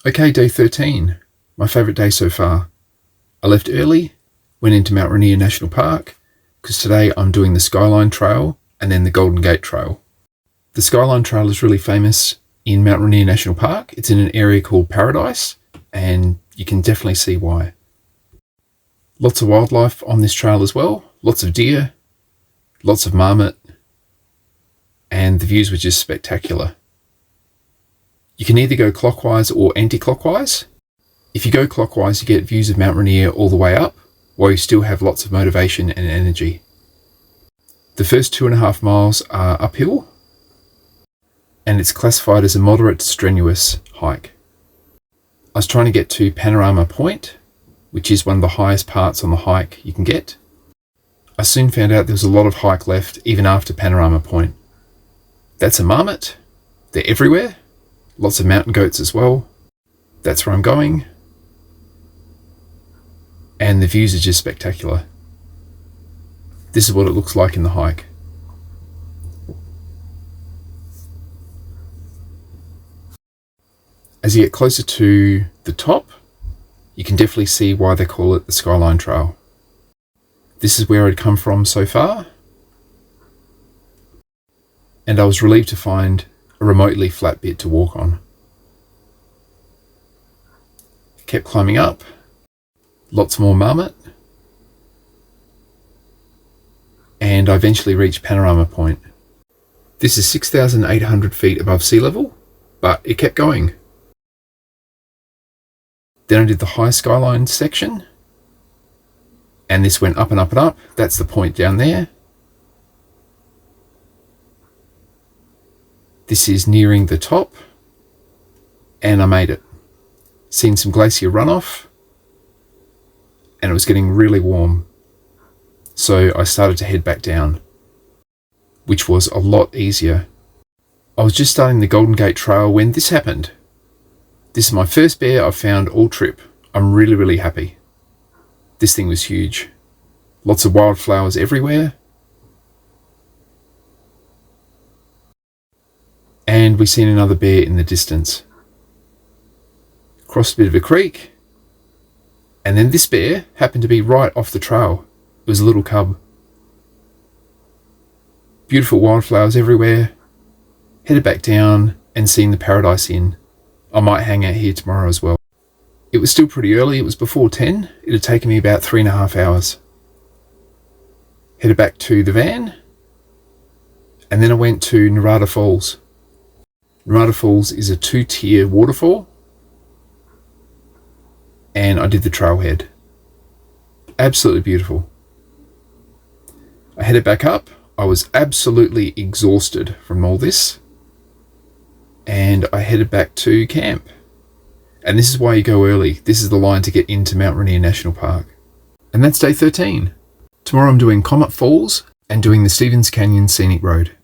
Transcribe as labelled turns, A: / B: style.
A: Okay, day 13. My favourite day so far. I left early, went into Mount Rainier National Park, because today I'm doing the Skyline Trail and then the Golden Gate Trail. The Skyline Trail is really famous in Mount Rainier National Park. It's in an area called Paradise, and you can definitely see why. Lots of wildlife on this trail as well. Lots of deer, lots of marmot, and the views were just spectacular. You can either go clockwise or anti-clockwise. If you go clockwise, you get views of Mount Rainier all the way up, while you still have lots of motivation and energy. The first 2.5 miles are uphill, and it's classified as a moderate to strenuous hike. I was trying to get to Panorama Point, which is one of the highest parts on the hike you can get. I soon found out there was a lot of hike left even after Panorama Point. That's a marmot. They're everywhere. Lots of mountain goats as well. That's where I'm going. And the views are just spectacular. This is what it looks like in the hike. As you get closer to the top, you can definitely see why they call it the Skyline Trail. This is where I'd come from so far, and I was relieved to find a remotely flat bit to walk on. Kept climbing up, lots more marmot, and I eventually reached Panorama Point. This is 6,800 feet above sea level, but it kept going. Then I did the high skyline section, and this went up and up and up. That's the point down there. This is nearing the top, and I made it. Seen some glacier runoff, and it was getting really warm. So I started to head back down, which was a lot easier. I was just starting the Golden Gate Trail when this happened. This is my first bear I've found all trip. I'm really happy. This thing was huge. Lots of wildflowers everywhere. And we seen another bear in the distance. Crossed a bit of a creek. And then this bear happened to be right off the trail. It was a little cub. Beautiful wildflowers everywhere. Headed back down and seen the Paradise Inn. I might hang out here tomorrow as well. It was still pretty early. It was before 10. It had taken me about 3.5 hours. Headed back to the van. And then I went to Narada Falls. Narada Falls is a 2-tier waterfall. And I did the trailhead. Absolutely beautiful. I headed back up. I was absolutely exhausted from all this. And I headed back to camp. And this is why you go early. This is the line to get into Mount Rainier National Park. And that's day 13. Tomorrow I'm doing Comet Falls and doing the Stevens Canyon Scenic Road.